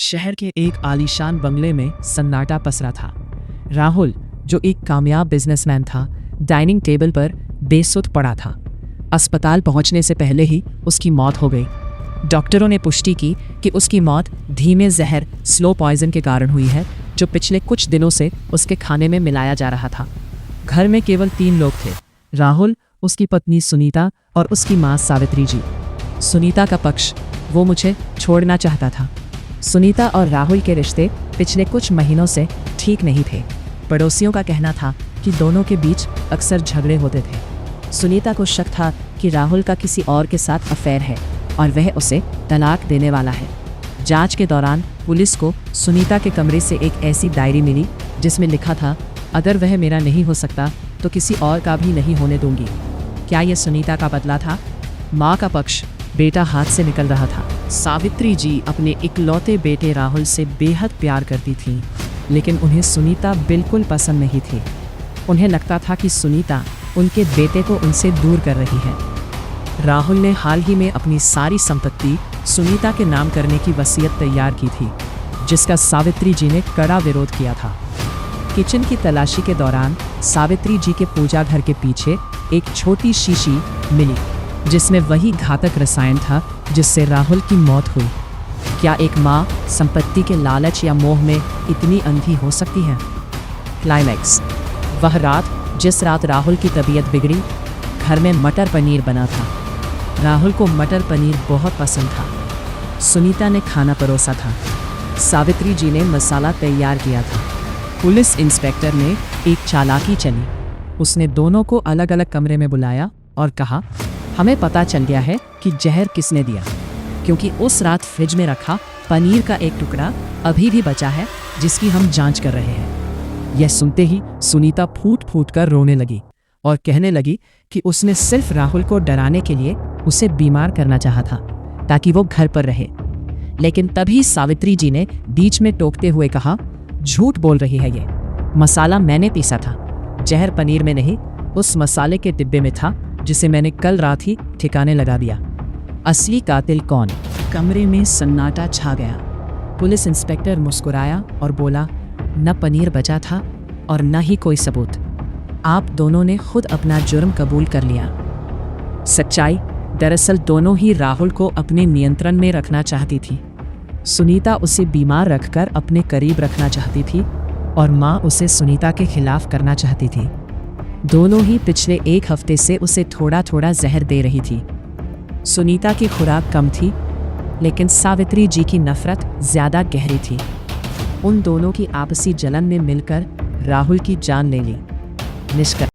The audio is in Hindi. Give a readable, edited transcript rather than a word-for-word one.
शहर के एक आलीशान बंगले में सन्नाटा पसरा था। राहुल, जो एक कामयाब बिजनेसमैन था, डाइनिंग टेबल पर बेसुध पड़ा था। अस्पताल पहुंचने से पहले ही उसकी मौत हो गई। डॉक्टरों ने पुष्टि की कि उसकी मौत धीमे जहर स्लो पॉइजन के कारण हुई है, जो पिछले कुछ दिनों से उसके खाने में मिलाया जा रहा था। घर में केवल 3 लोग थे, राहुल, उसकी पत्नी सुनीता और उसकी माँ सावित्री जी। सुनीता का पक्ष, वो मुझे छोड़ना चाहता था। सुनीता और राहुल के रिश्ते पिछले कुछ महीनों से ठीक नहीं थे। पड़ोसियों का कहना था कि दोनों के बीच अक्सर झगड़े होते थे। सुनीता को शक था कि राहुल का किसी और के साथ अफेयर है और वह उसे तलाक देने वाला है। जांच के दौरान पुलिस को सुनीता के कमरे से एक ऐसी डायरी मिली जिसमें लिखा था, अगर वह मेरा नहीं हो सकता तो किसी और का भी नहीं होने दूंगी। क्या यह सुनीता का बदला था? माँ का पक्ष, बेटा हाथ से निकल रहा था। सावित्री जी अपने इकलौते बेटे राहुल से बेहद प्यार करती थीं, लेकिन उन्हें सुनीता बिल्कुल पसंद नहीं थी। उन्हें लगता था कि सुनीता उनके बेटे को उनसे दूर कर रही है। राहुल ने हाल ही में अपनी सारी संपत्ति सुनीता के नाम करने की वसीयत तैयार की थी, जिसका सावित्री जी ने कड़ा विरोध किया था। किचन की तलाशी के दौरान सावित्री जी के पूजा घर के पीछे एक छोटी शीशी मिली, जिसमें वही घातक रसायन था जिससे राहुल की मौत हुई। क्या एक माँ संपत्ति के लालच या मोह में इतनी अंधी हो सकती है? क्लाइमैक्स, वह रात जिस रात राहुल की तबीयत बिगड़ी, घर में मटर पनीर बना था। राहुल को मटर पनीर बहुत पसंद था। सुनीता ने खाना परोसा था। सावित्री जी ने मसाला तैयार किया था। पुलिस इंस्पेक्टर ने एक चालाकी चली। उसने दोनों को अलग अलग कमरे में बुलाया और कहा, हमें पता चल गया है कि जहर किसने दिया, क्योंकि उस रात फ्रिज में रखा पनीर का एक टुकड़ा अभी भी बचा है, जिसकी हम जांच कर रहे हैं। यह सुनते ही सुनीता फूट फूट कर रोने लगी और कहने लगी कि उसने सिर्फ राहुल को डराने के लिए उसे बीमार करना चाहा था, ताकि वो घर पर रहे। लेकिन तभी सावित्री जी ने बीच में टोकते हुए कहा, झूठ बोल रही है ये। मसाला मैंने पीसा था, जहर पनीर में नहीं, उस मसाले के डिब्बे में था जिसे मैंने कल रात ही ठिकाने लगा दिया। असली कातिल कौन? कमरे में सन्नाटा छा गया। पुलिस इंस्पेक्टर मुस्कुराया और बोला, न पनीर बचा था और न ही कोई सबूत। आप दोनों ने खुद अपना जुर्म कबूल कर लिया। सच्चाई, दरअसल दोनों ही राहुल को अपने नियंत्रण में रखना चाहती थी। सुनीता उसे बीमार रखकर अपने करीब रखना चाहती थी और माँ उसे सुनीता के खिलाफ करना चाहती थी। दोनों ही पिछले 1 हफ्ते से उसे थोड़ा थोड़ा जहर दे रही थी। सुनीता की खुराक कम थी, लेकिन सावित्री जी की नफरत ज्यादा गहरी थी। उन दोनों की आपसी जलन ने मिलकर राहुल की जान ले ली। निष्कर्ष